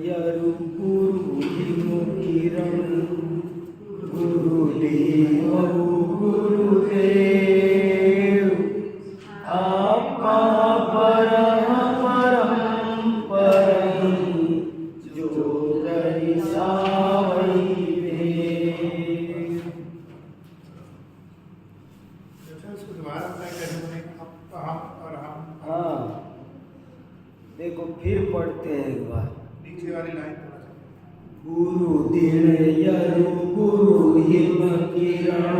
यरु गुरु हिमु किरण गुरुदेव गुरुदेव आपा परम परम जो दर्शावै हाँ देखो फिर पढ़ते हैं एक बार नीचे वाली लाइन थोड़ा सा। गुरु दिन यरु गुरु हिम किरण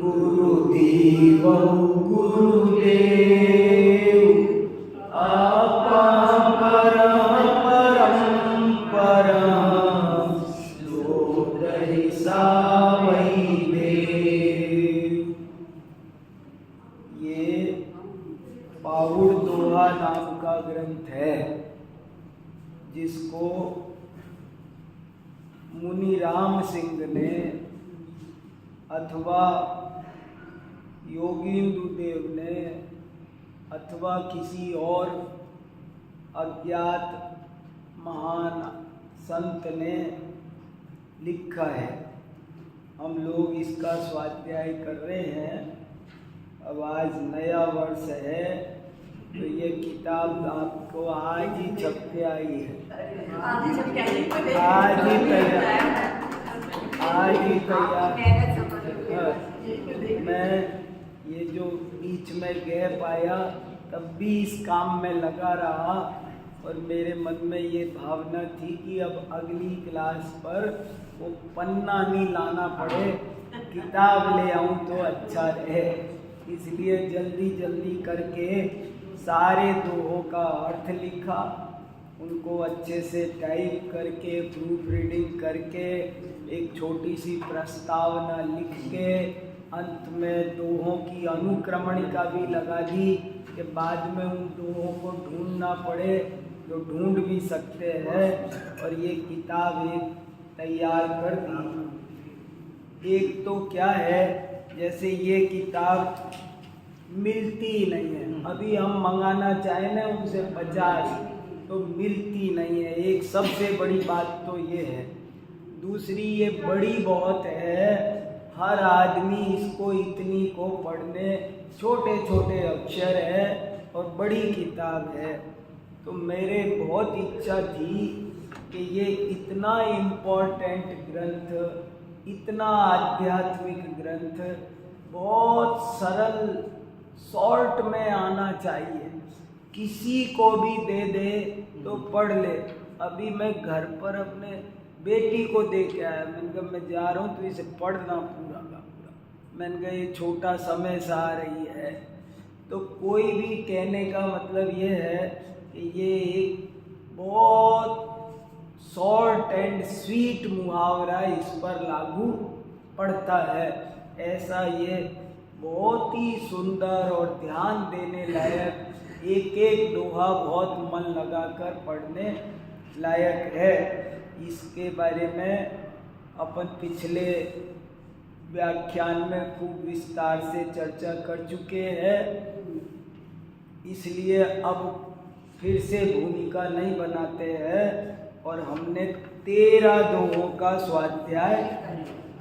गुरु देव गुरुदेव आपा परम जो दर्शावै देव। ये पाहुड़ दोहा नाम का ग्रंथ है जिसको मुनि राम सिंह ने अथवा योगींद्र देव ने अथवा किसी और अज्ञात महान संत ने लिखा है। हम लोग इसका स्वाध्याय कर रहे हैं। अब आज नया वर्ष है तो ये किताब आपको आज ही छप के आई है। आज ही तैयार। मैं ये जो बीच में गैप आया तब भी इस काम में लगा रहा और मेरे मन में ये भावना थी कि अब अगली क्लास पर वो पन्ना नहीं लाना पड़े, किताब ले आऊं तो अच्छा रहे। इसलिए जल्दी जल्दी करके सारे दोहों का अर्थ लिखा, उनको अच्छे से टाइप करके प्रूफ रीडिंग करके एक छोटी सी प्रस्तावना लिख के अंत में दोहों की अनुक्रमणिका भी लगा दी कि बाद में उन दोहों को ढूंढना पड़े जो ढूंढ भी सकते हैं। और ये किताब एक तैयार कर दी। एक तो क्या है, जैसे ये किताब मिलती ही नहीं है। अभी हम मंगाना चाहें ना उनसे 50 तो मिलती नहीं है। एक सबसे बड़ी बात तो ये है। दूसरी ये बड़ी बहुत है, हर आदमी इसको इतनी को पढ़ने, छोटे छोटे अक्षर है और बड़ी किताब है। तो मेरे बहुत इच्छा थी कि ये इतना इम्पोर्टेंट ग्रंथ, इतना आध्यात्मिक ग्रंथ बहुत सरल शॉर्ट में आना चाहिए, किसी को भी दे दे तो पढ़ ले। अभी मैं घर पर अपने बेटी को दे के आया, मैंने कहा मैं जा रहा हूँ तो इसे पढ़ना पूरा का पूरा। मैंने कहा ये छोटा समय सा आ रही है। तो कोई भी कहने का मतलब ये है कि ये एक बहुत शॉर्ट एंड स्वीट मुहावरा इस पर लागू पड़ता है। ऐसा ये बहुत ही सुंदर और ध्यान देने लायक, एक एक दोहा बहुत मन लगाकर पढ़ने लायक है। इसके बारे में अपन पिछले व्याख्यान में खूब विस्तार से चर्चा कर चुके हैं, इसलिए अब फिर से भूमिका नहीं बनाते हैं। और हमने 13 दोहों का स्वाध्याय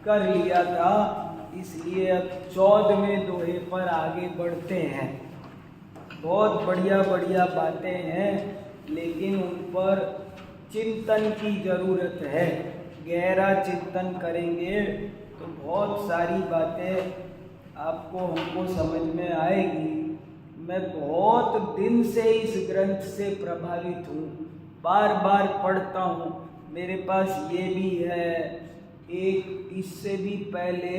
कर लिया था, इसलिए अब 14वें दोहे पर आगे बढ़ते हैं। बहुत बढ़िया बढ़िया बातें हैं, लेकिन उन पर चिंतन की ज़रूरत है। गहरा चिंतन करेंगे तो बहुत सारी बातें आपको हमको समझ में आएगी। मैं बहुत दिन से इस ग्रंथ से प्रभावित हूँ, बार बार पढ़ता हूँ। मेरे पास ये भी है, एक इससे भी पहले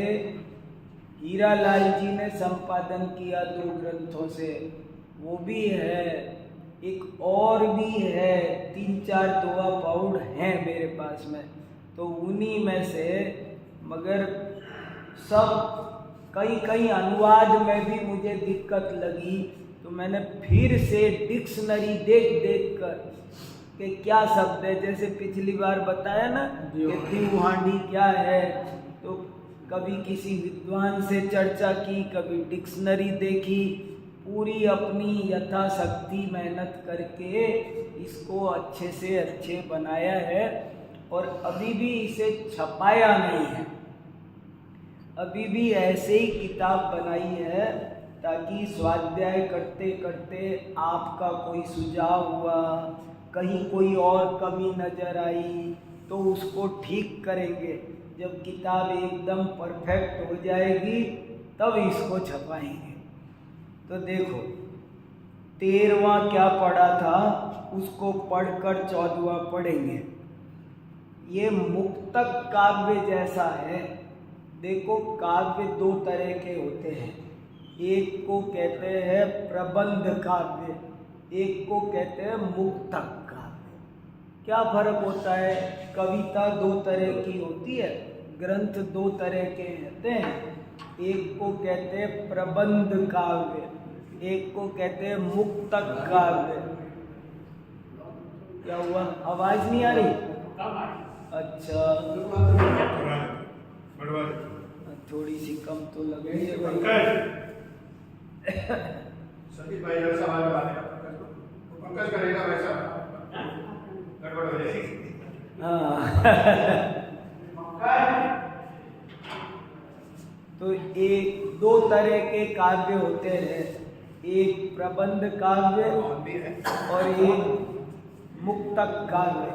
हीरालाल जी ने संपादन किया 2 ग्रंथों से, वो भी है। एक और भी है, 3-4 दोहा पाउड हैं मेरे पास में, तो उन्हीं में से। मगर सब कई अनुवाद में भी मुझे दिक्कत लगी, तो मैंने फिर से डिक्शनरी देख कर कि क्या शब्द है। जैसे पिछली बार बताया ना कि दीवहांडी क्या है, तो कभी किसी विद्वान से चर्चा की, कभी डिक्शनरी देखी, पूरी अपनी यथाशक्ति मेहनत करके इसको अच्छे से अच्छे बनाया है और अभी भी इसे छपाया नहीं है। अभी भी ऐसे ही किताब बनाई है ताकि स्वाध्याय करते करते आपका कोई सुझाव हुआ, कहीं कोई और कमी नज़र आई तो उसको ठीक करेंगे। जब किताब एकदम परफेक्ट हो जाएगी तब इसको छपाएंगे। तो देखो 13वां क्या पढ़ा था उसको पढ़कर 14वां पढ़ेंगे। ये मुक्तक काव्य जैसा है। देखो काव्य दो तरह के होते हैं, एक को कहते हैं प्रबंध काव्य, एक को कहते हैं मुक्तक काव्य। क्या फर्क होता है? कविता दो तरह की होती है, ग्रंथ दो तरह के होते हैं। एक को कहते हैं प्रबंध काव्य, एक को कहते हैं मुक्तक काव्य। क्या हुआ? आवाज नहीं आ रही? अच्छा थोड़ी सी कम तो लग रही है सतीश भाई जैसा हमारे बात है पंकज करेगा वैसा गड़बड़ हो जाएगी। तो एक दो तरह के काव्य होते हैं, एक प्रबंध काव्य और एक मुक्तक काव्य।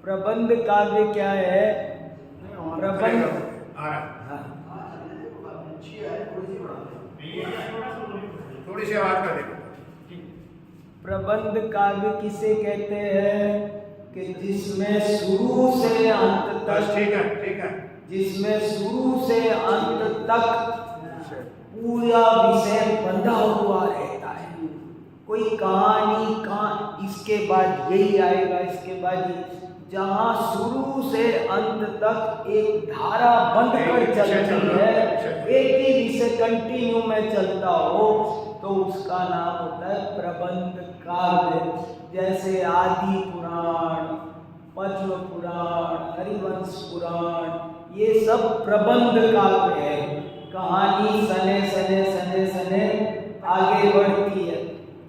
प्रबंध काव्य क्या है? प्रबंध थोड़ी सी आवाज कर देखो। प्रबंध काव्य किसे कहते हैं कि जिसमें शुरू से अंत तक, ठीक है, जिसमें शुरू से अंत तक पूरा विषय बंधा हुआ रहता है। कोई कहानी कहाँ इसके बाद यही आएगा, इसके बाद ये, जहाँ शुरू से अंत तक एक धारा बंध कर चलती है, एक ही विषय कंटिन्यू में चलता हो, तो उसका नाम होता है प्रबंध काव्य। जैसे आदि पुराण, पद्म पुराण, हरिवंश पुराण, ये सब प्रबंध काव्य है। कहानी सने सने सने सने आगे बढ़ती है।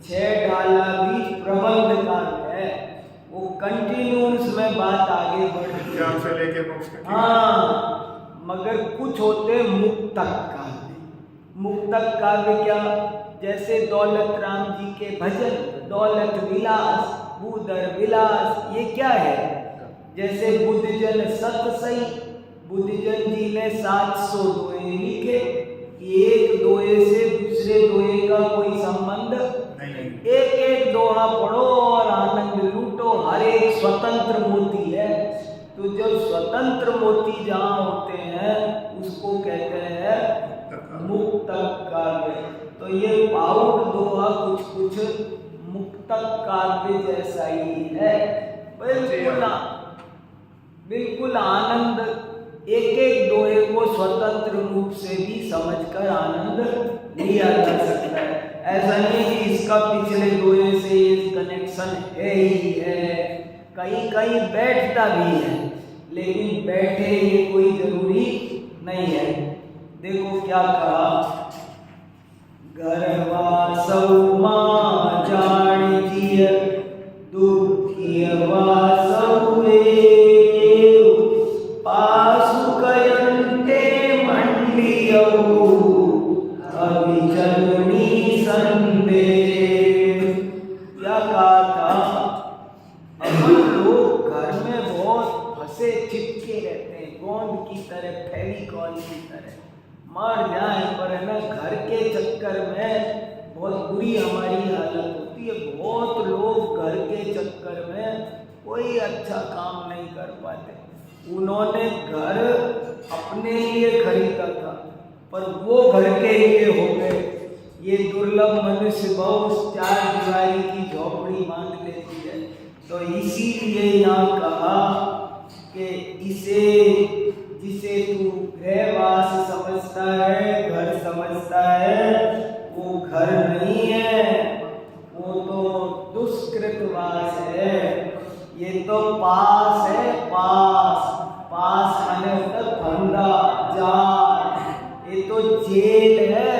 6 डाला भी प्रबंध काव्य है, वो कंटिन्यूस में बात आगे बढ़ती है से लेके मोक्ष तक। हाँ, मगर कुछ होते मुक्तक काव्य। मुक्तक काव्य क्या? जैसे दौलत राम जी के भजन, दौलत विलास, भूधर विलास, ये क्या है? जैसे बुद्धजन सतसई, बुद्धजन जी ने 700 दोहे लिखे, एक दोहे से दूसरे दोहे का कोई संबंध नहीं। एक एक दोहा पढ़ो और आनंद लूटो, हर एक स्वतंत्र मोती है। तो जब स्वतंत्र मोती जहाँ होते हैं उसको कहते हैं मुक्तक काव्य। तो ये पाउड दोहा कुछ कुछ मुक्तक काव्य जैसा ही है। बिल्कुल आनंद, एक एक दोहे को स्वतंत्र रूप से भी समझकर आनंद लिया जा सकता है। ऐसा नहीं कि इसका पिछले दोहे से ये कनेक्शन है ही है, कहीं कहीं बैठता भी है, लेकिन बैठे ये कोई जरूरी नहीं है। देखो क्या कहा, घरवासौ मां जानिजिय दुखियवासौ एव पासुकयन्ते मंडियौ अभिचलनी संदेव। क्या कहा था? अभी लोग घर में बहुत फंसे चिपके रहते हैं, गोंद की तरह, फेविकॉल की तरह, मर जाए पर है ना, घर के चक्कर में बहुत बुरी हमारी हालत होती है। बहुत लोग घर के चक्कर में कोई अच्छा काम नहीं कर पाते। उन्होंने घर अपने लिए खरीदा था पर वो घर के लिए हो गए। ये दुर्लभ मनुष्य बहुत 4 दीवारी की झोपड़ी बांध लेती है। तो इसीलिए यहाँ कहा कि इसे, जिसे तू गृहवास समझता है, घर समझता है, वो घर नहीं है, वो तो दुष्कृतवास है। ये तो पास है, पास, पास माने होता फंदा, जाल। ये तो जेल है।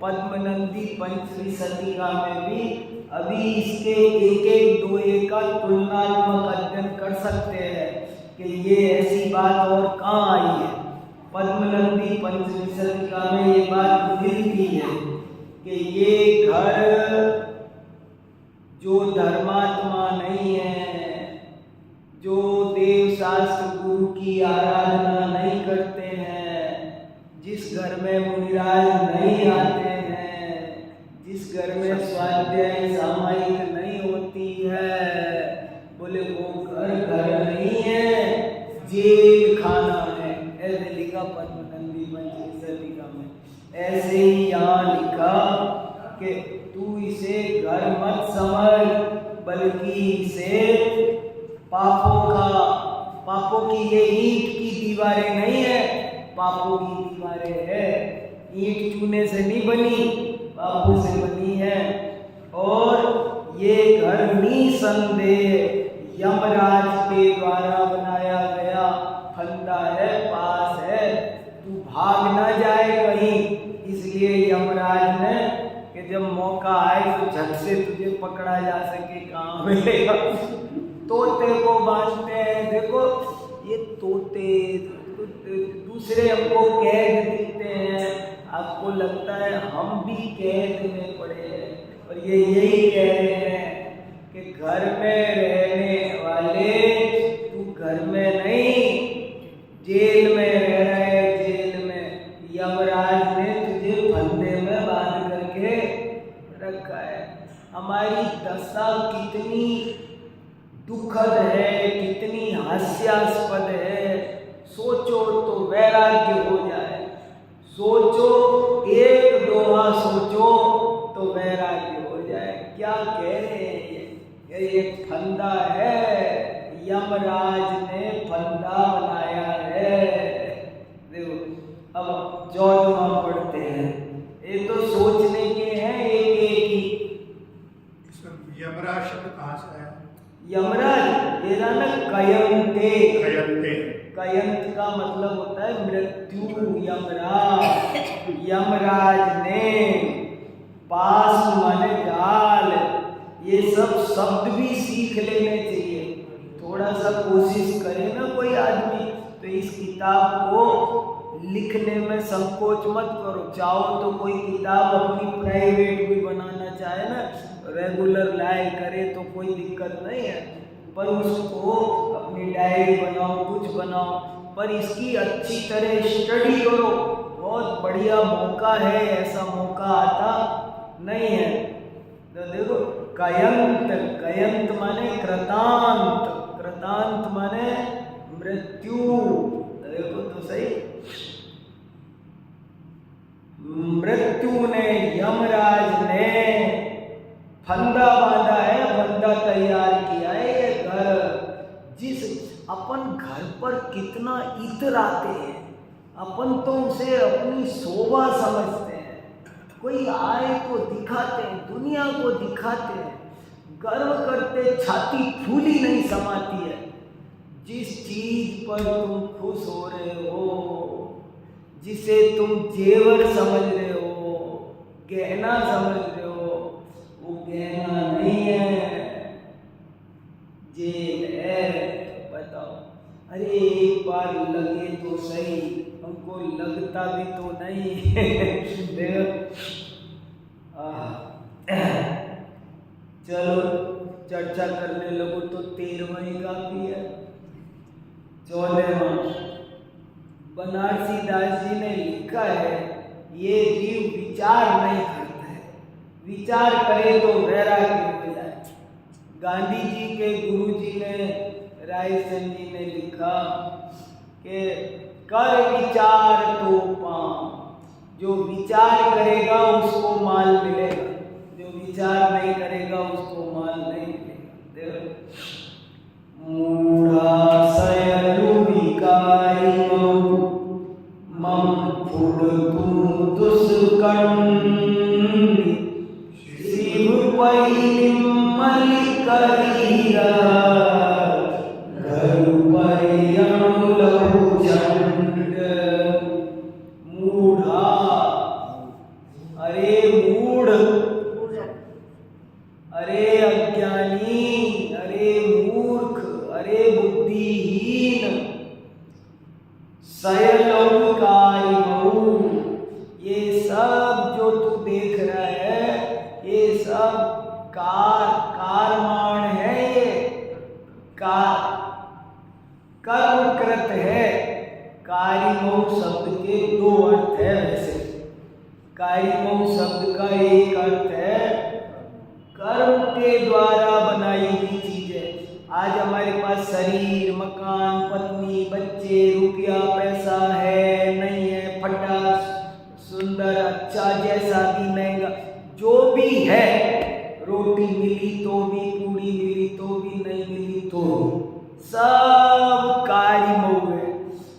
पद्मनंदी पंचमी शतीका में भी अभी इसके एक एक दो एक का तुलनात्मक अध्ययन कर सकते हैं कि ये ऐसी बात और कहाँ आई है। पद्मनंदी पंचविंशतिका में ये बात मिलती है कि ये घर जो धर्मात्मा नहीं है, जो देव शास्त्र गुरु की आराधना नहीं करते हैं, जिस घर में मुनिराज नहीं आते हैं, जिस घर में स्वाध्याय सामायिक नहीं होती है, बोले वो घर घर नहीं है, जेल खाना है। ऐसे लिखा पद्मनंदी पंचविंशतिका में। ऐसे ही यहाँ लिखा कि तू इसे घर मत समझ, बल्कि इसे पापों की ये ईंट की दीवारें नहीं है, पापों की दीवारें है। ईंट चूने से नहीं बनी, पापों से बनी है। और ये घर निसंदेह यमराज के द्वारा बनाया गया फंदा है, पास है, तू भाग ना जाए कहीं। इसलिए यमराज ने कि जब मौका आए तो झट से तुझे पकड़ा जा सके, कहाँ मिलेगा। तोते को बांधते हैं, देखो ये तोते दूसरे हमको कैद दिखते हैं, आपको लगता है हम भी कैद में पड़े हैं, और ये यही कह रहे हैं कि घर में रहने वाले तू घर में नहीं, जेल में रह रहे, जेल में। यमराज ने तुझे फंदे में बांध करके रखा है। हमारी दशा कितनी दुखद है, कितनी हास्यास्पद है। सोचो तो वैराग्य हो जाए, सोचो एक दोहा सोचो तो वैराग्य हो जाए। क्या कह रहे हैं ये फंदा है, यमराज ने फंदा बनाया है। देखो अब 14वां पढ़ते हैं। ये तो सोचने के हैं एक एक ही। यमराज शब्द कहाँ से है? यमराज ये ना कयंते, कयंते, कयंत का मतलब होता है मृत्यु। यमराज, यमराज ने, पास माने जाल, ये सब शब्द भी सीख लेने चाहिए। थोड़ा सा कोशिश करे ना कोई आदमी तो इस किताब को लिखने में संकोच मत करो। चाहो तो कोई किताब अपनी प्राइवेट भी बनाना चाहे ना, रेगुलर लाए करे तो कोई दिक्कत नहीं है, पर उसको अपनी डायरी बनाओ, कुछ बनाओ, पर इसकी अच्छी तरह स्टडी करो। बहुत बढ़िया मौका है, ऐसा मौका आता नहीं है। तो देखो कयंत, कयंत माने कृतांत, कृतांत माने मृत्यु। देखो तो सही, मृत्यु ने, यमराज ने फंदा बांधा है, फंदा तैयार किया है। ये घर, जिस अपन घर पर कितना इतराते हैं, अपन तो उसे अपनी शोभा समझते हैं। कोई आए तो दिखाते हैं, दुनिया को दिखाते हैं, गर्व करते, छाती फूली नहीं समाती है। जिस चीज पर तुम खुश हो रहे हो, जिसे तुम जेवर समझ रहे हो, गहना समझ रहे हो, वो गहना नहीं है, जेल है। बताओ, अरे एक बार लगे तो सही, हमको लगता भी तो नहीं। चलो चर्चा करने लगो तो 13वां ही काफी है। 14वां बनारसी दास जी ने लिखा है, ये जीव विचार नहीं करता है, विचार करे तो वैराग्य हो जाए। गांधी जी के गुरु जी ने, रायसेन जी ने लिखा कि कर विचार तो पाम, जो विचार करेगा उसको माल मिलेगा, जो विचार नहीं करेगा उसको माल नहीं मिलेगा। मूढ़ाशय विकारी मम फुड़तु दुष्कर्म शिव पै निर्मल करीरा घर परियम लघु चंड। मूढ़ा, अरे मूढ़, बुद्धिहीन सयलौकारिमऊ। ये सब जो तू देख रहा है ये सब कारमाण है, ये कर्मकृत है। कारिमऊ शब्द के दो अर्थ है। वैसे कारिमऊ शब्द का एक अर्थ है कर्म के द्वारा बनाई हुई चीज है। आज हमारे पास शरीर, मकान, पत्नी, बच्चे, रुपया, पैसा है नहीं है, फटा, सुंदर, अच्छा, जैसा भी महंगा जो भी है, रोटी मिली तो भी, पूरी मिली तो भी, नहीं मिली तो सब कारिमऊ है।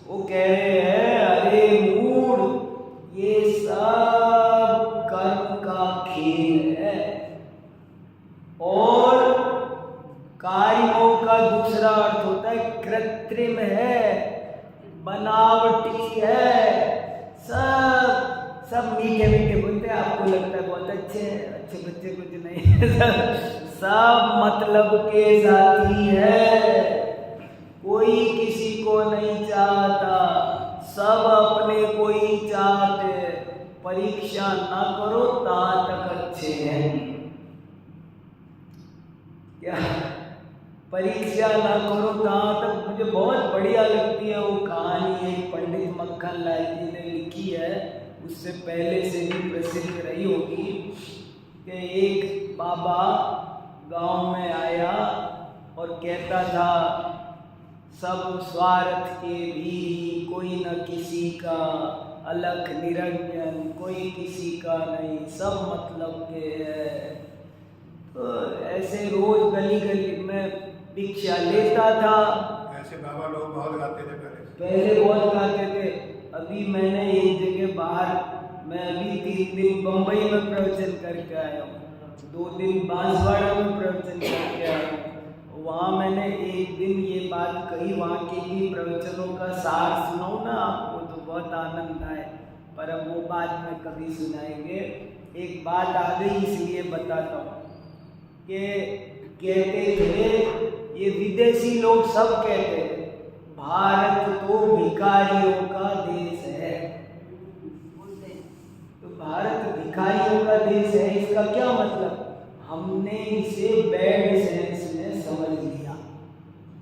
वो कह रहे हैं अरे मूढ़, ये सब कर्म का खेल है। और कारिमऊ का दूसरा अर्थ होता है कृत्रिम है, बनावटी है। सब मीठे मीठे बोलते हैं, आपको लगता है बहुत अच्छे बच्चे, कुछ नहीं सब मतलब के साथी है। कोई किसी को नहीं चाहता, सब अपने को ही चाहते। परीक्षा ना करो ता तक अच्छे हैं। क्या परीक्षा ना करो ता तक। मुझे बहुत बढ़िया लगती है वो कहानी, एक पंडित मक्खन लाल जी ने लिखी है, उससे पहले से भी प्रसिद्ध रही होगी, कि एक बाबा गांव में आया और कहता था सब स्वार्थ के भी कोई न किसी का, अलख निरंजन कोई किसी का नहीं, सब मतलब के है। तो ऐसे रोज गली गली में भिक्षा लेता था। ऐसे बाबा लोग बहुत गाते थे पहले बहुत गाते थे। अभी मैंने एक जगह बाहर, मैं अभी 3 दिन बम्बई में प्रवचन करके आया हूँ, 2 दिन बांसवाड़ा में प्रवचन करके आया हूँ। वहाँ मैंने एक दिन ये बात कही, वहाँ के ही प्रवचनों का सार सुनाऊँ ना आपको तो बहुत आनंद आए, पर अब वो बात में कभी सुनाएंगे। एक बात आ गई इसलिए बताता हूँ कि कहते थे ये विदेशी लोग सब कहते हैं भारत तो भिखारियों का देश है। तो भारत भिखारियों का देश है, इसका क्या मतलब? हमने इसे बैड सेंस में समझ लिया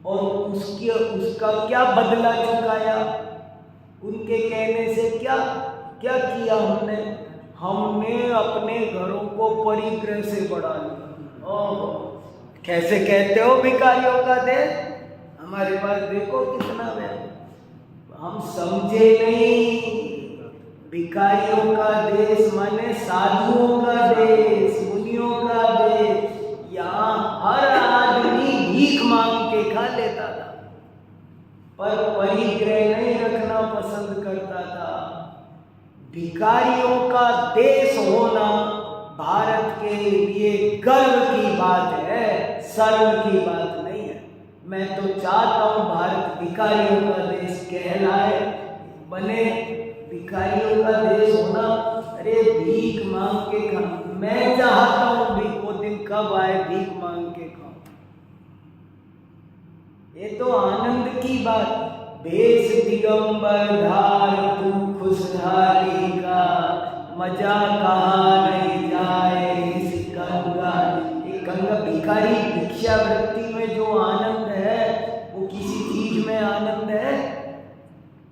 और उसका क्या बदला चुकाया। उनके कहने से क्या क्या किया हमने अपने घरों को परिग्रह से बढ़ा लिया। कैसे कहते हो भिखारियों का देश? हमारे पास देखो कितना है, हम समझे नहीं। भिखारियों का देश माने साधुओं का देश, मुनियों का देश। यहाँ हर आदमी भीख मांग के खा लेता था, पर परिग्रह नहीं रखना पसंद करता था। भिखारियों का देश होना भारत के लिए गर्व की बात है, शर्म की बात नहीं है। मैं तो चाहता हूँ भारत भिखारियों का देश कहलाए, बने। भिखारियों का देश होना, अरे भीख मांग के खा। मैं चाहता हूँ भीख, वो दिन कब आए भीख मांग के खाऊं। ये तो आनंद की बात। भेष दिगंबर धार तू खुशहाली का, मजा कहाँ नहीं जाए इस गंगा। ये गंगा भिखारी भिक्षावृत्ति में जो आनंद है वो किसी चीज में आनंद है?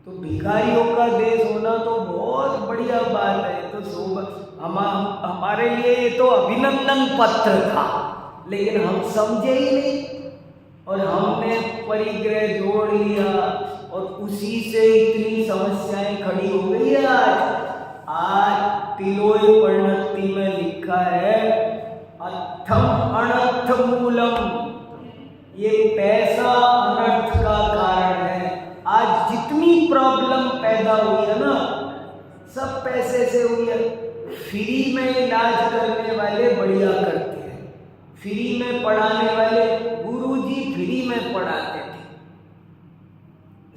तो भिखारियों का देश होना तो बहुत बढ़िया बात है। तो हमारे लिए ये तो अभिनंदन पत्र था, लेकिन हम समझे ही नहीं और हमने परिग्रह जोड़ लिया और उसी से इतनी समस्याएं खड़ी हो गई है। आज तिलोय परिणति में लिखा है अर्थम अनर्थ मूलम। ये पैसा अनर्थ का कारण है। आज जितनी प्रॉब्लम पैदा हुई है ना, सब पैसे से हुई है। फ्री में इलाज करने वाले बढ़िया करते हैं, फ्री में पढ़ाने वाले गुरुजी फ्री में पढ़ाते थे।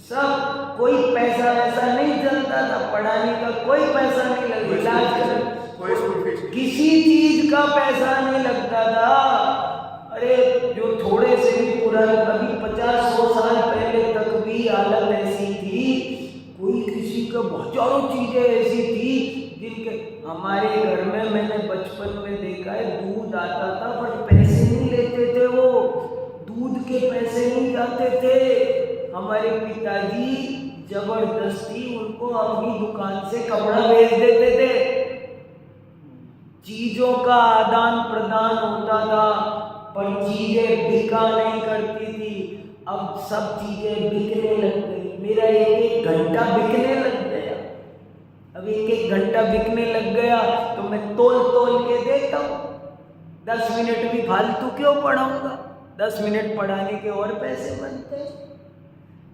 सब कोई पैसा वैसा नहीं चलता था, पढ़ाने का कोई पैसा नहीं लगता, इलाज का किसी चीज का पैसा नहीं लगता था। अरे जो थोड़े से भी पुराने, अभी 50-100 साल पहले तक भी हालत ऐसी थी, कोई किसी का हजारों चीजें ऐसी थी जिनके, हमारे घर में मैंने बचपन में देखा है, दूध आता था बट पैसे नहीं लेते थे, वो दूध के पैसे नहीं जाते थे। हमारे पिताजी जबरदस्ती उनको अपनी दुकान से कपड़ा बेच देते थे, चीजों का आदान प्रदान होता था, पर चीजें बिका नहीं करती थी। अब सब चीजें बिकने लग गई, मेरा एक घंटा बिकने लग गया, अब एक घंटा बिकने लग गया तो मैं तोल के देता हूँ। 10 मिनट भी फालतू क्यों पढ़ाऊंगा, 10 मिनट पढ़ाने के और पैसे बनते हैं।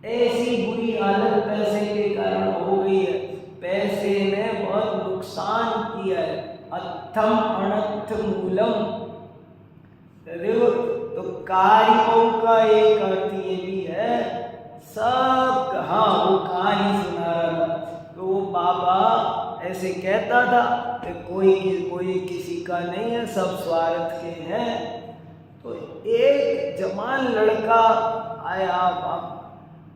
ऐसी बुरी हालत पैसे के कारण हो गई है, पैसे ने बहुत नुकसान किया है। अर्थम अनर्थ मूलम, देखो तो कार्यों का एक अर्थ ये भी है, सब, हाँ वो कहानी सुना रहा था, तो वो बाबा ऐसे कहता था कि कोई किसी का नहीं है, सब स्वार्थ के हैं। तो एक जवान लड़का आया,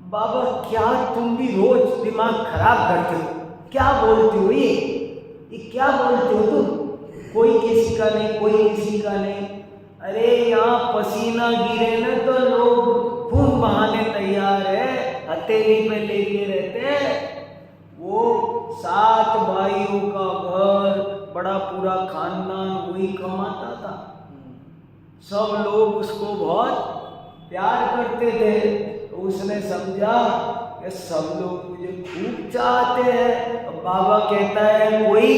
बाबा क्या तुम भी रोज दिमाग खराब करते हो, क्या बोलते हो ये क्या बोलते हो तुम, कोई किसी का नहीं, कोई किसी का नहीं। अरे यहाँ पसीना गिरे ना तो लोग खून बहाने तैयार है, हथेली पे लेके रहते हैं। वो 7 भाइयों का घर, बड़ा पूरा खानदान, वही कमाता था, सब लोग उसको बहुत प्यार करते थे। तो उसने समझा कि सब लोग मुझे खूब चाहते हैं, और बाबा कहता है कोई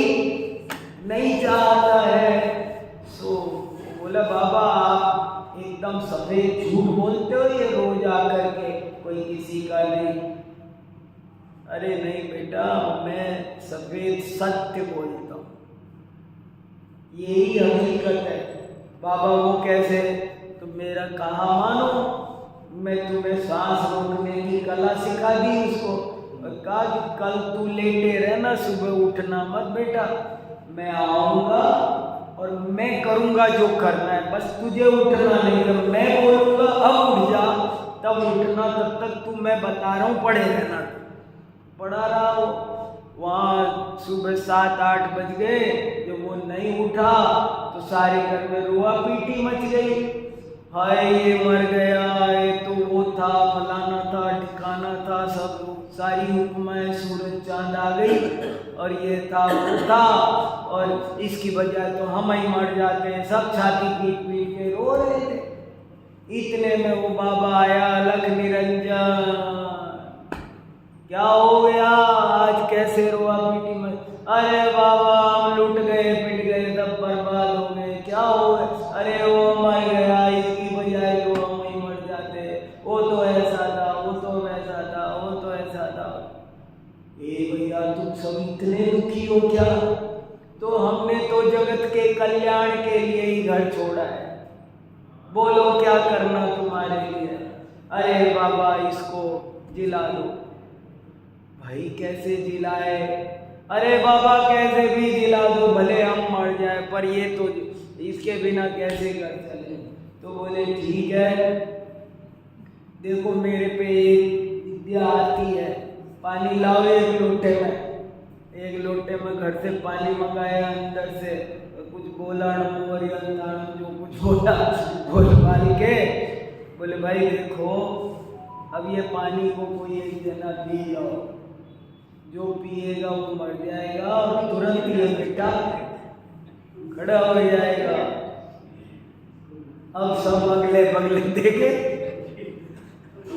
नहीं चाहता है। सो बोला बाबा आप एकदम सफेद झूठ बोलते हो, ये रोज आकर के कोई किसी का नहीं। अरे नहीं बेटा, मैं सफेद सत्य बोलता हूँ, यही हकीकत है। बाबा वो कैसे, तो मेरा कहा मानो, मैं तुम्हें सांस रोकने की कला सिखा दी उसको, और कहा कि कल तू लेटे रहना, सुबह उठना मत बेटा, मैं आऊँगा और मैं करूँगा जो करना है, बस तुझे उठना नहीं, जब मैं बोलूँगा अब उठ जा तब उठना, तब तक तू मैं बता रहा हूँ पढ़े रहना। पढ़ा रहा हो, वहाँ सुबह 7-8 बज गए, जब वो नहीं उठा तो सारे घर में रोआ पीटी मच गई, हाय ये मर गया, ये तो वो था, फलाना था, ठिकाना था, सब सारी हुक्माएं सूरज चांद आ गई, और ये था वो था, और इसकी वजह तो हम ही मर जाते हैं, सब छाती पीट पीट के रो रहे थे। इतने में वो बाबा आया, लख निरंजन क्या हो गया, आज कैसे रोआ पीटी मत, अरे बाबा हम लुट गए, पिट गए, सब बर्बाद हो गए, क्या हो गया, अरे वो मर गया, इसकी बजाय तो हम ही मर जाते, वो तो ऐसा था, वो तो वैसा था, वो तो ऐसा था। ए भैया तुम सब इतने दुखी हो क्या, तो हमने तो जगत के कल्याण के लिए ही घर छोड़ा है, बोलो क्या करना तुम्हारे लिए। अरे बाबा इसको जिला दो, भाई कैसे जिलाए, अरे बाबा कैसे भी जिला दो, भले हम मर जाए, पर ये तो इसके बिना कैसे घर चले। तो बोले ठीक है, देखो मेरे पे एक विद्या आती है, पानी लाओ 1 लोटे में, 1 लोटे में घर से पानी मंगाया, अंदर से कुछ बोला जो कुछ बोला बोल बाल के, बोले भाई देखो अब ये पानी को कोई एक जना पी जाओ, जो पिएगा वो मर जाएगा, और तुरंत ये बेटा खड़ा हो जाएगा। अब सब अगले बगले देखे,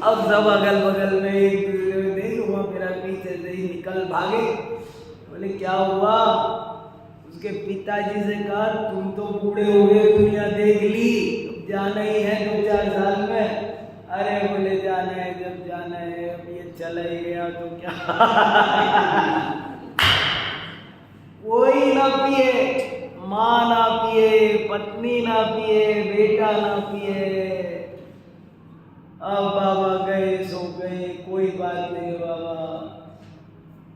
अब सब अगल बगल में एक दूसरे देख, वो मेरा पीछे से ही निकल भागे। बोले क्या हुआ, उसके पिताजी से कहा तुम तो बूढ़े हो गए, दुनिया देख ली, जाना ही है 2-4 साल में। अरे बोले जाना है, जब जाना है, अब ये चला ही गया तो क्या कोई ना पिए, माँ ना पिए, पत्नी ना पिए, बेटा ना पिए। अब बाबा गए सो गए, कोई बात नहीं बाबा।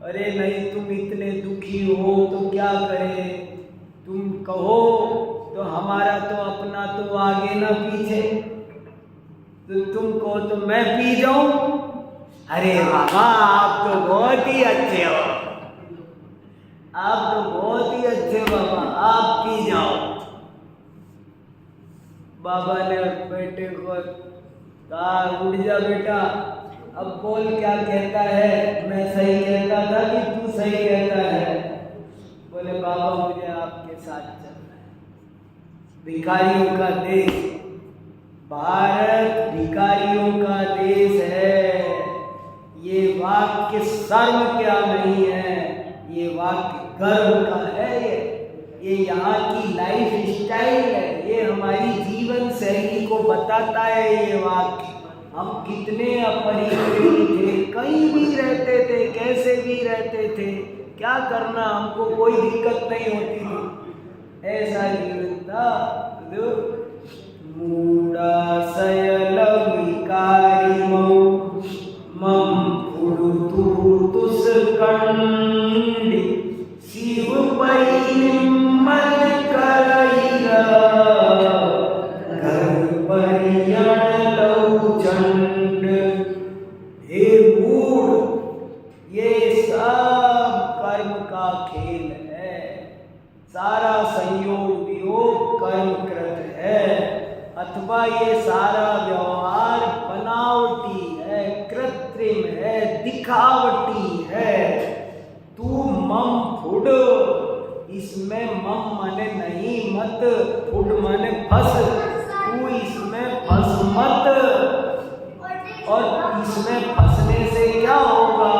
अरे नहीं तुम इतने दुखी हो तो क्या करे, तुम कहो तो तो हमारा तो अपना तो आगे ना पीछे, तो तुमको तो मैं पी जाऊं? अरे बाबा आप तो बहुत ही अच्छे हो, आप तो बहुत ही अच्छे बाबा, आप पी जाओ। बाबा ने बेटे को कहा उठ जा बेटा, अब बोल क्या कहता है, मैं सही कहता था कि तू सही कहता है? बोले बाबा मुझे आपके साथ चलना है। भिखारियों का देश भारत भिखारियों का देश है। ये वाक्य शर्म क्या नहीं है, ये वाक्य गर्व का है। ये यहाँ की लाइफ स्टाइल है, ये हमारी जीवन शैली को बताता है। ये वाक्य हम कितने अपरिग्रही थे, कहीं भी रहते थे, कैसे भी रहते थे, क्या करना, हमको कोई दिक्कत नहीं होती थी, ऐसा जीवन था। मूढ़ाशयल विकारिमो मम फुरुतु तुस्कंडि शिव पै निर्मल करैरा घर परियण लौ चंड। हे मूढ़, ये सब कर्म का खेल है, सारा संयोग वियोग कर्म कृत है, अथवा ये सारा व्यवहार बनावटी है, कृत्रिम है, दिखावटी है। तू मम फुड, इसमें मम माने नहीं मत, फुड माने फंस, तू इसमें फंस मत। और इसमें फंसने से क्या होगा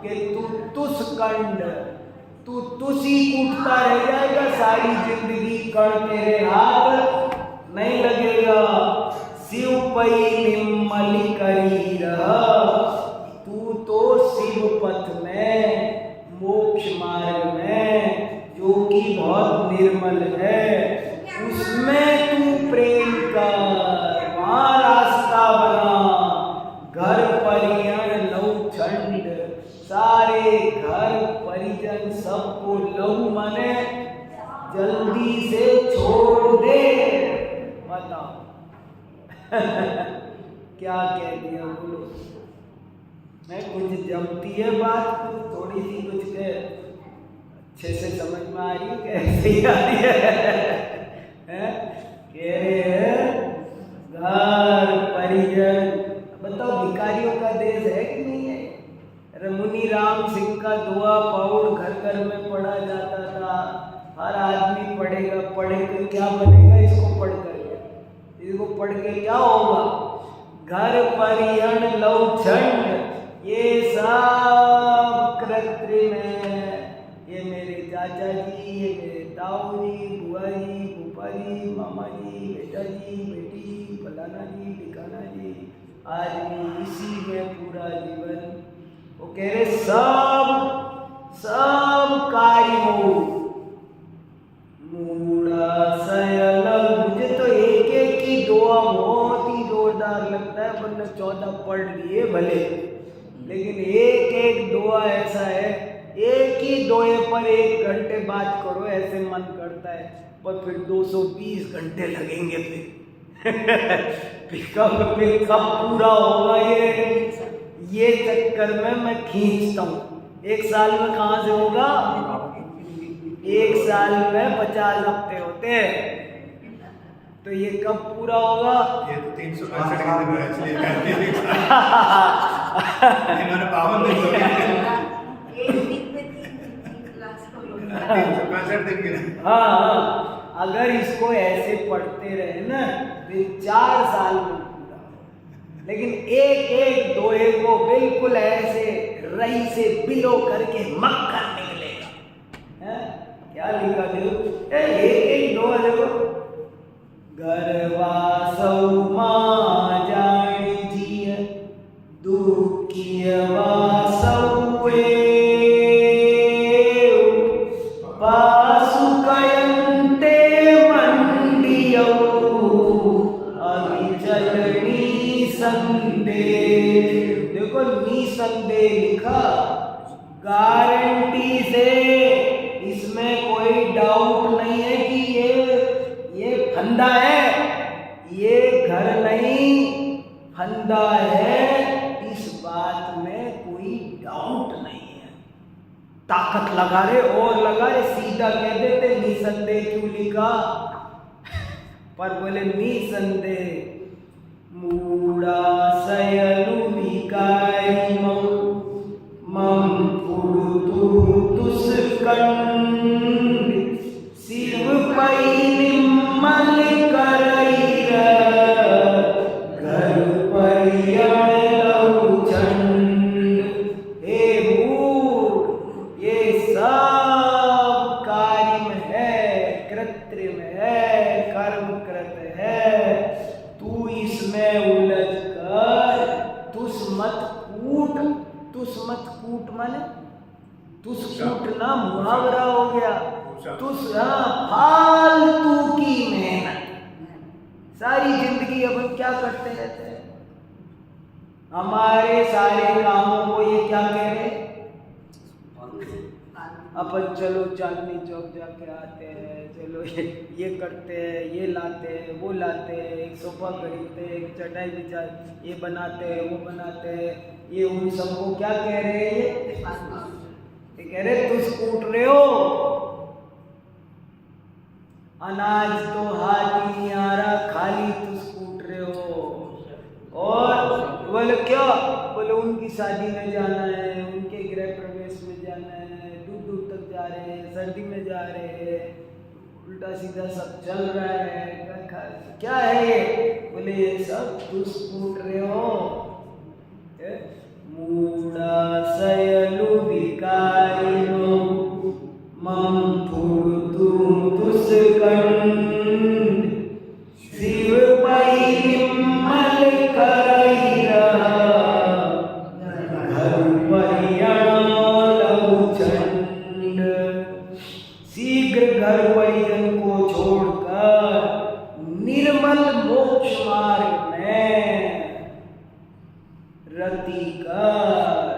कि तू तुस्कंड, तू तुसी कूटता रह जाएगा सारी जिंदगी, कर तेरे हाथ नहीं लगेगा। शिव पै निर्मली करी रह, तू तो शिव पथ में, मोक्ष मार्ग में, जो कि बहुत निर्मल है, उसमें तू प्रेम कर, वहां रास्ता बना। घर परिजन लहू छंड, सारे घर परिजन सबको लहू माने जल्दी से छोड़ दे। बताओ क्या कह दिया बोलो? मैं कुछ जमती है बात, कुछ थोड़ी सी कुछ के अच्छे से समझ में आ रही है, कैसे ही आ रही है? कह रहे हैं घर परिजन। बताओ भिखारियों का देश है कि नहीं है? मुनि राम सिंह का दुआ पाउड घर घर में पढ़ा जाता था, हर आदमी पढ़ेगा, पढ़ेगा क्या बनेगा इसको पढ़ करके, इसको पढ़ के क्या होगा? घर परिहन लव छंड, ये सब कृत्रिम है। ये मेरे चाचा जी, ये मेरे ताऊ जी, बुआ जी, फूफा जी, मामा जी, बेटा जी, बेटी, फलाना जी, ठिकाना जी, आदमी इसी में पूरा जीवन। वो कह रहे सब कार्य हो मूढ़ाशयल। मुझे तो एक एक की दुआ बहुत ही जोरदार लगता है, वरना 14 पढ़ लिए भले, लेकिन एक एक दुआ ऐसा है, एक ही दोए पर 1 घंटे बात करो ऐसे मन करता है, पर फिर 220 घंटे लगेंगे फिर कब पूरा होगा ये चक्कर में मैं खींचता हूँ। 1 साल में कहाँ से होगा? 1 साल में 50 हफ्ते होते हैं, तो ये कब पूरा होगा? ये तो 365 दिन में इसलिए कहते हैं इन्होंने पावन दिन हो गए। 365 दिन के। हाँ, अगर इसको ऐसे पढ़ते रहे ना तो 4 साल में पूरा हो। लेकिन एक एक दोहे को बिल्कुल ऐसे रई से बिलो करके मक्खन निकलेगा। क्या लिखा देखो, एक एक दोहा देखो। गरवासौ मां जान जिय दुखिय वासौ देखो निसंदेह लिखा, गारंटी से, इसमें कोई डाउट नहीं है कि ये धंधा है, ये घर नहीं फंदा है, इस बात में कोई डाउट नहीं है। ताकत लगा रे और लगा रे, सीधा कह देते निसंदेह क्यों लिखा, पर बोले निसंदेह मूढ़ाशयनु विकारी मम पुरुतु तुस्कंद शिव पै निम्मल करैर घर परियण लहु चंड। हे मूढ़, ये सब कार्य में है, कृत्रिम है, कर्म कृत है, तू इसमें उलझ कर तुस मत कूट माने तुस कूटना मुहावरा हो गया, तुस फालतू की मेहनत। सारी जिंदगी अपन क्या करते रहते हैं, हमारे सारे कामों को ये क्या कह रहे, अपन चलो चांदनी चौक जाके आते हैं, चलो ये करते हैं, ये लाते हैं, वो लाते हैं, एक सोफा खरीदते हैं, एक चटाई बिछा, ये बनाते हैं, वो बनाते हैं, ये उन सबको क्या कह रहे हैं, ये कह रहे तुम कूट रहे हो, अनाज तो हाथ ही नहीं आ रहा, खाली तुम कूट रहे हो। और बोले क्या, बोले उनकी शादी में जाना है, उनके गृह प्रवेश में जाना है, दूर दूर तक जा रहे हैं, सर्दी में जा रहे हैं, उल्टा सीधा सब चल रहा है, क्या है ये, बोले ये सब तुम कूट रहे हो। मूढ़ाशयनु विकारिणो मम पुरुतु तुस्कंद शिव पै निम्मल करैर घर परियण लहु चंड। शीघ्र घर परिजन को छोड़कर निर्मल मोक्ष मार्ग में रति कर।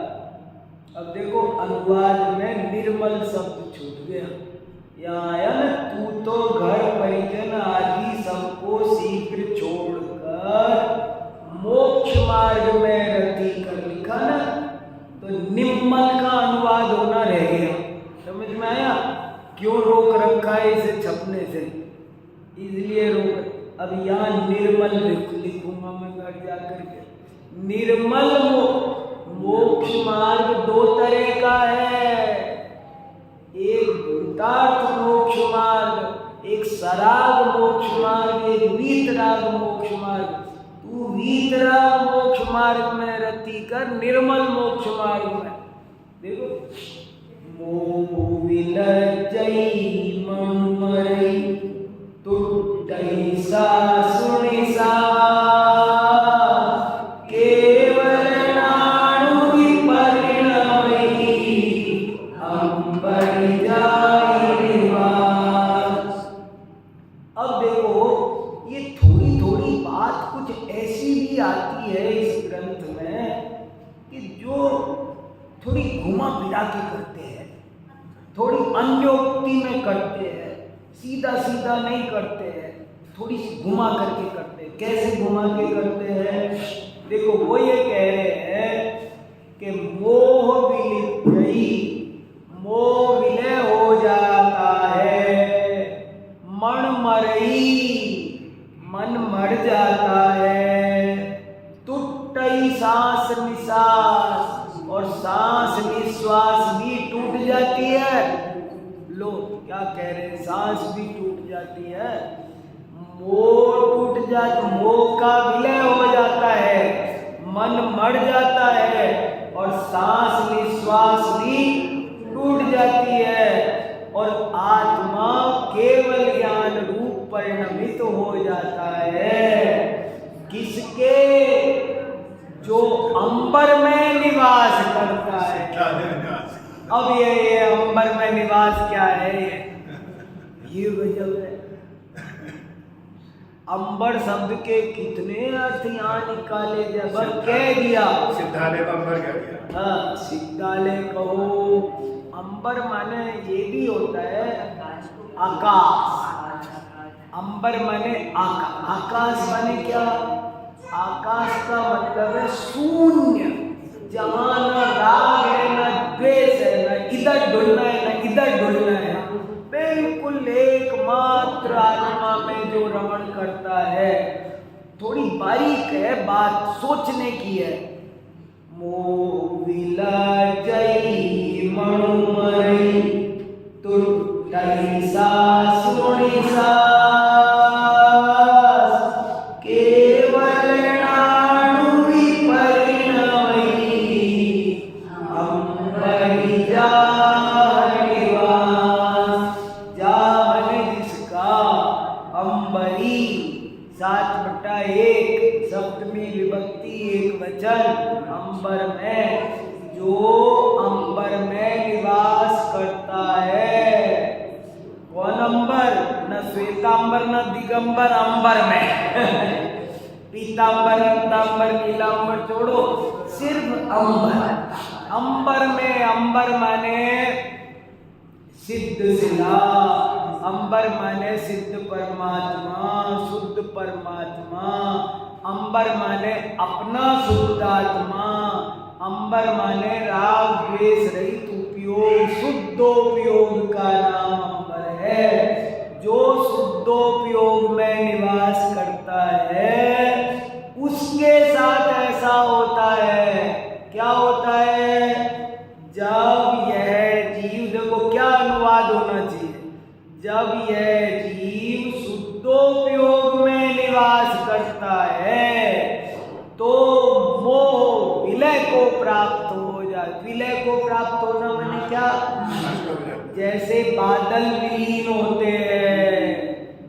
अब देखो अनुवाद में निर्मल शब्द छूट गया, यहाँ आया ना, तू तो घर परिजन आदि सबको शीघ्र छोड़कर मोक्ष मार्ग में रति कर लिखा ना, तो निम्मल का अनुवाद होना रह गया। समझ में आया क्यों रोक रखा है इसे छपने से, इसलिए रोक। अब यहाँ निर्मल लिखूंगा मैं घर जाकर के। निर्मल मोक्ष मार्ग दो तरह का है, एक भूतार्थ मोक्ष मार्ग, एक सराग मोक्ष मार्ग, एक वीतराग मोक्ष मार्ग। तू वीतराग मोक्ष मार्ग में रति कर, निर्मल मोक्ष मार्ग में देखो। मोह विलज्जई मम मरई तुटई सासुनि सा आती है इस ग्रंथ में कि जो थोड़ी घुमा फिरा के करते हैं, थोड़ी अन्योक्ति में करते हैं, सीधा सीधा नहीं करते हैं, थोड़ी सी घुमा करके करते हैं। कैसे घुमा के करते हैं, देखो वो ये कह रहे हैं कि मोह विलिप्यई, मोह विलय हो जाता है, मन मरई, मन मर जाता है, टूटई सांस निश्वास, और सांस निश्वास भी टूट जाती है। लो क्या कह रहे हैं, सांस भी टूट जाती है, मोह टूट जाता, मोह का विलय हो जाता है, मन मर जाता है, और सांस निश्वास भी टूट जाती है, और आत्मा केवल ज्ञान रूप परिणमित हो जाता है। किसके, जो अंबर में निवास करता है। अब ये अंबर में निवास क्या है, ये गजब है। अंबर शब्द के कितने अर्थ यहाँ निकाले जाए, बस कह दिया सिद्धालय को अंबर कह दिया। हाँ, सिद्धालय कहो, अंबर माने ये भी होता है आकाश। अंबर माने आकाश माने क्या? आकाश का मतलब है शून्य, जहां न राग है न द्वेष है, न इधर डुलना है न इधर डुलना है, बिल्कुल एकमात्र आत्मा में जो रमण करता है। थोड़ी बारीक है बात, सोचने की है। मोह विलजई मणुमयी तुटई सासुणी सास, केवल नाणु विपरिणमयी अंबरी जा निवास। जा माने जिसका, अंबरी 7/1 सप्तमी विभक्ति एक वचन, अंबर में, जो अंबर में निवास करता है। कौन अंबर? न श्वेतांबर न दिगंबर, अंबर में पीतांबर रक्तांबर नीलांबर छोड़ो, सिर्फ अंबर। अंबर में, अंबर माने सिद्ध शिला, अंबर माने सिद्ध परमात्मा, शुद्ध परमात्मा। अंबर माने अपना शुद्ध आत्मा, अंबर माने राग द्वेष रहित उपयोग, शुद्धोपयोग का नाम अंबर है। जो शुद्धोपयोग में निवास करता है उसके साथ ऐसा होता है। क्या होता है? जब यह जीव, देखो क्या अनुवाद होना चाहिए, जब यह जीव शुद्धोपयोग में निवास करता है तो मोह विलय को प्राप्त हो जाए। विलय को प्राप्त होना माने क्या? जैसे बादल विलीन होते हैं,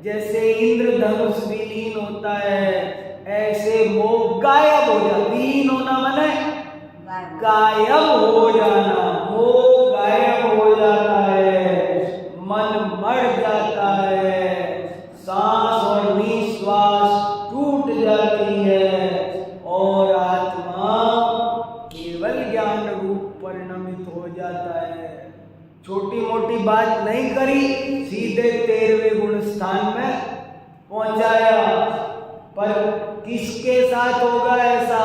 जैसे इंद्रधनुष विलीन होता है, ऐसे मोह गायब हो जाए। विलीन होना माने गायब हो जाना, मोह गायब हो जाता है, मन मर जाता है, सांस और निश्वास टूट जाती है और आत्मा केवल ज्ञान रूप परिणमित हो जाता है। छोटी मोटी बात नहीं करी, सीधे 13वें गुण स्थान में पहुंचाया। पर किसके साथ होगा ऐसा?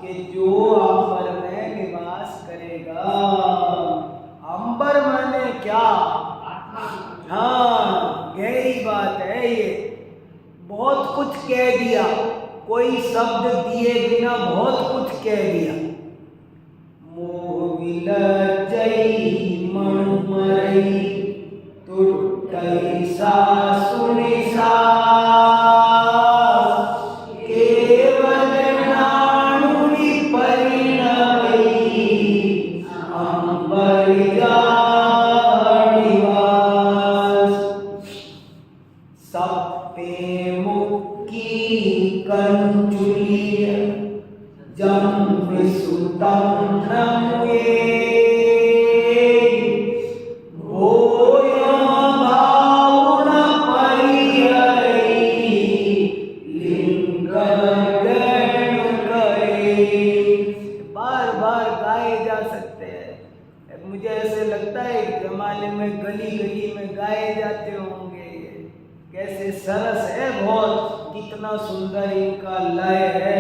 कि जो अंबर में निवास करेगा। अंबर माने क्या? हाँ, गहरी बात है ये। बहुत कुछ कह दिया, कोई शब्द दिए बिना बहुत कुछ कह दिया। मोह विलजई मणुमयी तुटई सासुणी सास, केवल नाणु विपरिणमयी अंबरी जा निवास। सप्ते मुक्की कंचुली जम विसुतम नमुये, भोया भावुन परिहरि लिंग गण करे। बार बार गाए जा सकते हैं। मुझे ऐसे लगता है जमाने में गली गली में गाए जाते होंगे। कैसे सरस है, बहुत कितना सुंदर इनका लय है।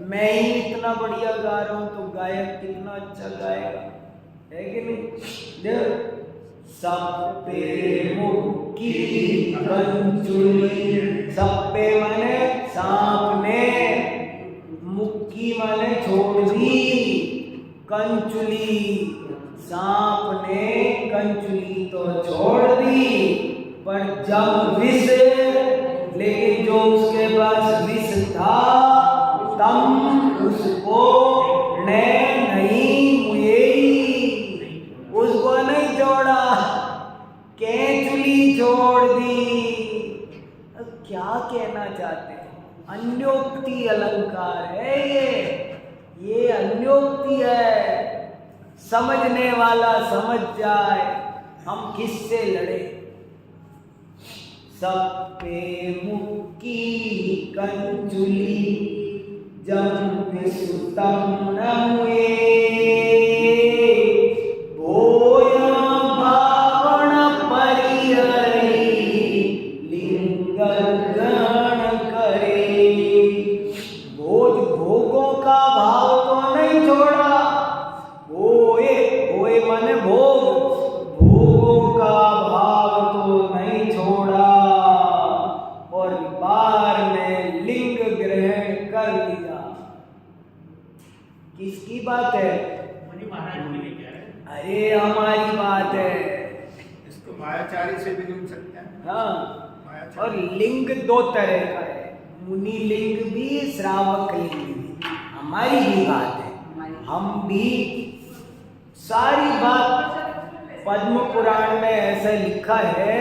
मैं ही इतना बढ़िया गा रहा हूं तो गायक कितना अच्छा गाएगा, है कि नहीं? सप्पे मुक्की कंचुली, सप्पे माने सांप ने, मुक्की माने छोड़ दी, कंचुली सांप ने कंचुली तो छोड़ दी, पर जब विष, लेकिन जो उसके पास विष था तम उसको नहीं मुए, उसको नहीं छोड़ा, केंचुली छोड़ दी। अब क्या कहना चाहते हैं? अन्योक्ति अलंकार है ये अन्योक्ति है। समझने वाला समझ जाए हम किससे लड़े। सप्पे मुक्की कंचुली जम विसुतम नमुये, भोया भावण परिहरि लिंग किसकी बात है? मुनि महाराज की नहीं कह रहे। अरे हमारी बात है। इसको मायाचारी से भी जुड़ सकते हैं। हाँ, और लिंग दो तरह का है, मुनि लिंग भी, श्रावक लिंग भी। हमारी भी बात है, हम भी सारी बात पद्म पुराण में ऐसे लिखा है,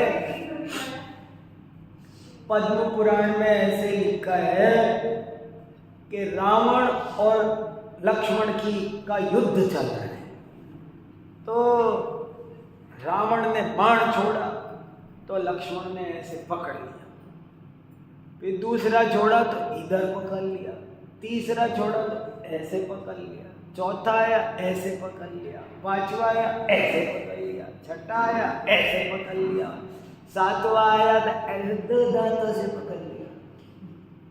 पद्म पुराण में ऐसे लिखा है कि रावण और लक्ष्मण का युद्ध चल रहा है। तो रावण ने बाण छोड़ा तो लक्ष्मण ने ऐसे पकड़ लिया, फिर दूसरा छोड़ा तो इधर पकड़ लिया, तीसरा छोड़ा तो ऐसे पकड़ लिया, चौथा आया ऐसे पकड़ लिया, पांचवा आया ऐसे पकड़ लिया, छठा आया ऐसे पकड़ लिया, सातवां आया तो ऐसे दो दांतों से पकड़ लिया।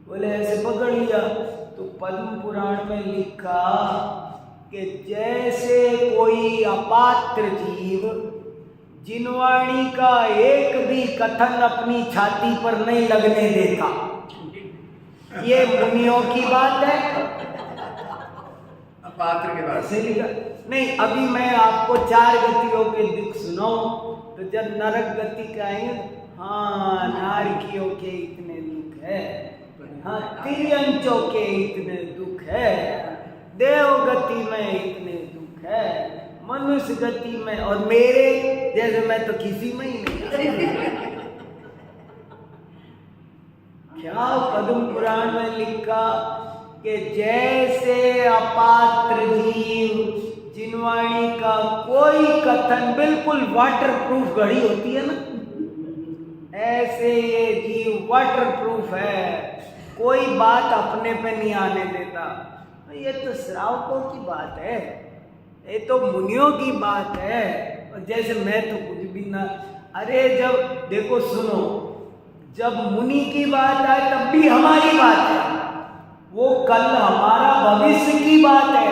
बोले ऐसे पकड़ लिया तो पद्म पुराण में लिखा कि जैसे कोई अपात्र जीव जिनवाणी का एक भी कथन अपनी छाती पर नहीं लगने देता, ये मुनियों की बात है। पात्र के बाद ऐसे लिखा नहीं। अभी मैं आपको 4 गतियों के दुख सुनाऊं तो जब नरक गति का आएंगे, हाँ नारकियों के इतने दुख है, हाँ तिर्यंचों के इतने दुख है, देव गति में इतने दुख है, मनुष्य गति में, और मेरे जैसे मैं तो किसी में ही नहीं। क्या पद्म पुराण में लिखा कि जैसे अपात्र जीव जिनवाणी का कोई कथन, बिल्कुल वाटर प्रूफ घड़ी होती है ना, ऐसे ये जीव वाटर प्रूफ है, कोई बात अपने पे नहीं आने देता। ये तो श्रावकों की बात है, ये तो मुनियों की बात है। और जैसे मैं तो कुछ भी ना, अरे जब देखो सुनो, जब मुनि की बात आए तब भी हमारी बात है, वो कल हमारा भविष्य की बात है।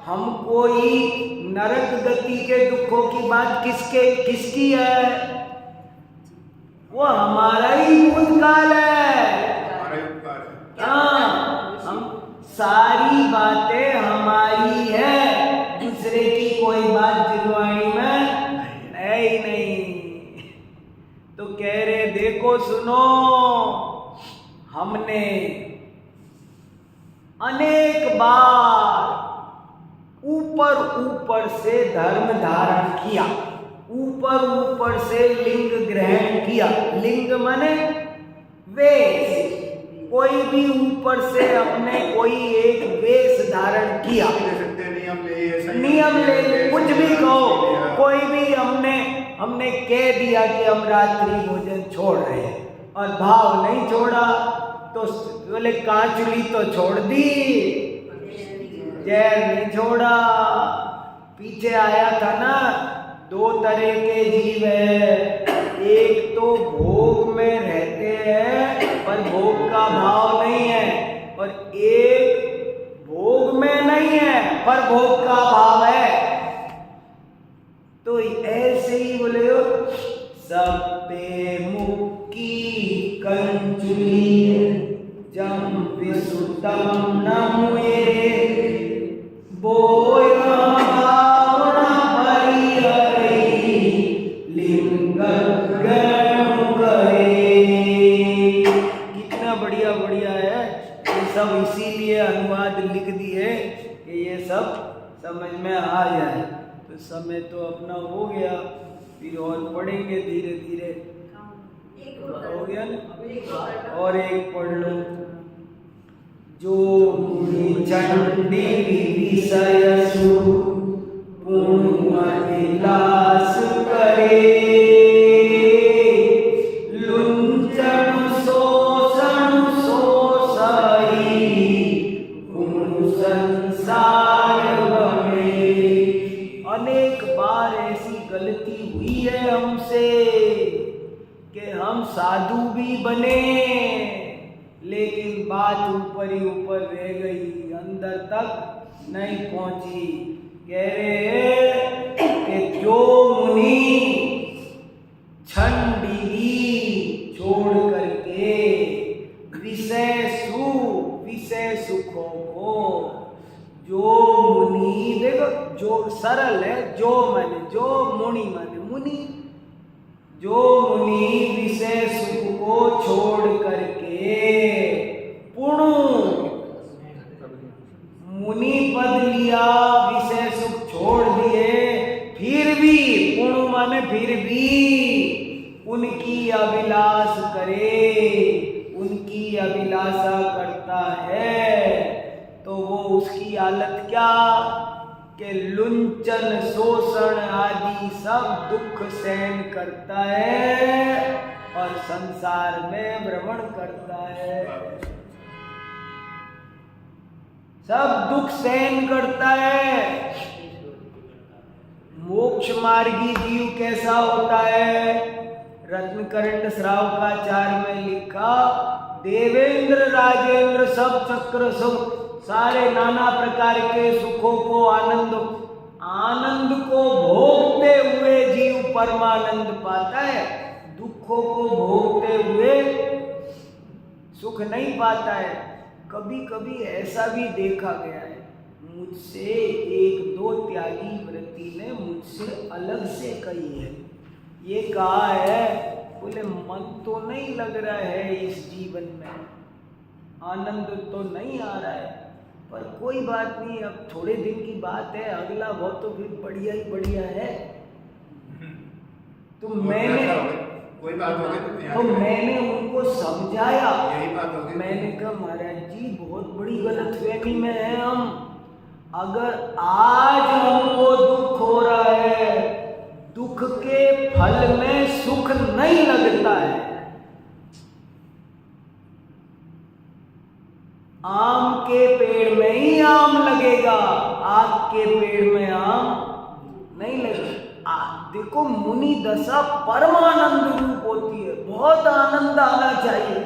हम कोई नरक गति के दुखों की बात किसकी है? वो हमारा ही भूतकाल है। हाँ, हम सारी बातें हमारी है, दूसरे की कोई बात जिनवाणी में है ही नहीं। तो कह रहे देखो सुनो, हमने अनेक बार ऊपर से धर्म धारण किया, ऊपर से लिंग ग्रहण किया। लिंग माने वेश, कोई भी ऊपर से हमने कोई एक वेश धारण किया, नियम ले कुछ भी कहो, कोई भी हमने कह दिया कि हम रात्रि भोजन छोड़ रहे हैं और भाव नहीं छोड़ा, तो बोले कांचुली तो छोड़ दी, जहर नहीं छोड़ा। पीछे आया था ना, 2 तरह के जीव है, एक तो भोग में रहते हैं पर भोग का भाव नहीं है, और एक भोग में नहीं है पर भोग का भाव है। तो ऐसे ही बोले हो, सब पे मुक्की कंचुली जम विसुतम न मुए बोया भावना परिहरी लिंग ग्रहण करे। कितना बढ़िया बढ़िया है, ये सब इसीलिए अनुवाद लिख दिए कि ये सब समझ में आ जाए। तो समय तो अपना हो गया, फिर और पढ़ेंगे धीरे धीरे। हो गया ना, और एक पढ़ लो। जो मुनि चंडी विषयसु पूर्ण विलास करे, लुंचन शोषण शोषाई पूर्ण संसार बने। अनेक बार ऐसी गलती हुई है हमसे कि हम साधु भी बने, लेकिन बात ऊपर ही ऊपर रह गई, अंदर तक नहीं पहुंची। कह रहे कि जो मुनि छंडी छोड़ करके विषय सुखों को, जो मुनि, देखो जो सरल है, जो माने जो, मुनि माने मुनि। जो मुनि विषय सुख को छोड़ करके पुणु मुनि पद लिया, विषय सुख छोड़ दिए, फिर भी पुणु माने फिर भी उनकी अभिलाष करे, उनकी अभिलाषा करता है, तो वो उसकी हालत क्या कि लुंचन शोषण आदि सब दुख सहन करता है और संसार में भ्रमण करता है, सब दुख सहन करता है। मोक्ष मार्गी जीव कैसा होता है? रत्नकरंड श्रावकाचार में लिखा, देवेंद्र राजेंद्र सब चक्र सुख, सारे नाना प्रकार के सुखों को आनंद को भोगते हुए जीव परमानंद पाता है, दुखों को भोगते हुए सुख नहीं पाता है। कभी कभी ऐसा भी देखा गया है, मुझसे एक दो त्यागी व्रती ने मुझसे अलग से कही है, ये कहा है, बोले मन तो नहीं लग रहा है इस जीवन में, आनंद तो नहीं आ रहा है, पर कोई बात नहीं, अब थोड़े दिन की बात है, अगला भाव तो फिर बढ़िया ही बढ़िया है। तो मैंने उनको समझाया, यही बात होगी। मैंने कहा महाराज जी बहुत बड़ी गलतफहमी में है हम, अगर आज हमको दुख हो रहा है, दुख के फल में सुख नहीं लगता है। आम के पेड़ में ही आम लगेगा, आग के पेड़ में आम नहीं लगेगा। देखो मुनि दशा परमानंद रूप होती है, बहुत आनंद आना चाहिए।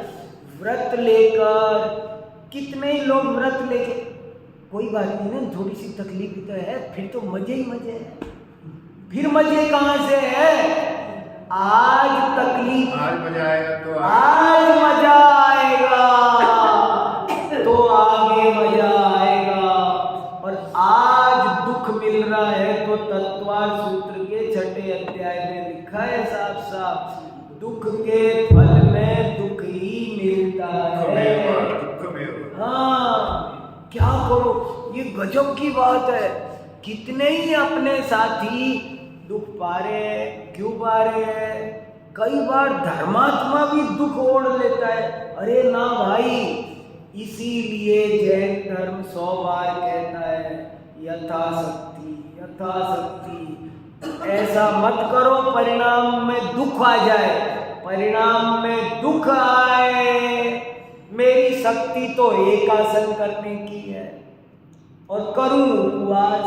व्रत लेकर कितने ही लोग व्रत लेके, कोई बात नहीं ना, थोड़ी सी तकलीफ तो है, फिर तो मजे ही मजे है। फिर मजे कहाँ से है? आज तकलीफ, आज मजा आएगा तो आज मजा आएगा तो आगे मजा आएगा। और आज दुख मिल रहा है तो तत्वार सूत्र के 6 अध्याय में लिखा है साफ साफ, दुख के फल में दुख ही मिलता है। हाँ, क्या करो, ये गजब की बात है। कितने ही अपने साथी दुख पा रहे हैं, क्यों पा रहे हैं? कई बार धर्मात्मा भी दुख ओढ़ लेता है। अरे ना भाई, इसीलिए जैन धर्म 100 बार कहता है यथाशक्ति यथाशक्ति। ऐसा मत करो परिणाम में दुख आ जाए, परिणाम में दुख आए। मेरी शक्ति तो एक आसन करने की है और करूं उपवास,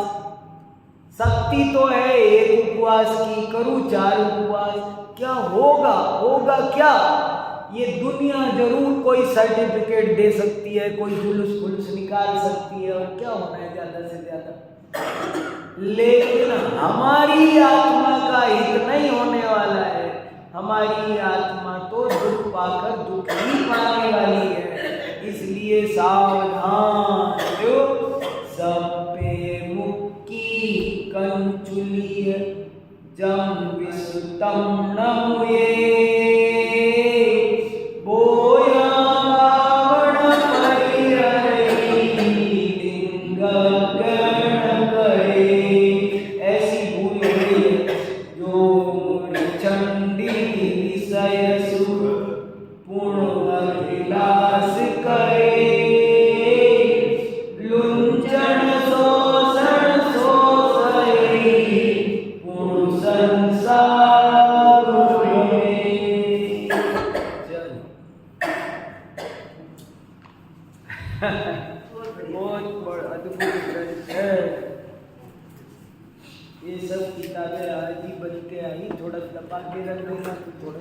शक्ति तो है एक उपवास की, करूं 4 उपवास, क्या होगा? होगा क्या? ये दुनिया जरूर कोई सर्टिफिकेट दे सकती है, कोई जुलूस फुलूस निकाल सकती है, और क्या होना है ज्यादा से ज्यादा। लेकिन हमारी आत्मा का हित नहीं होने वाला है। हमारी आत्मा तो दुख पाकर दुख ही पाने वाली है। इसलिए सावधान हो, सब पे मुक्की कंचुलिय जम विसुतम न मुए। बहुत अद्भुत ग्रंथ है। ये सब किताबें आज ही बनते आई, थोड़ा दबा के रख देना तो थोड़ा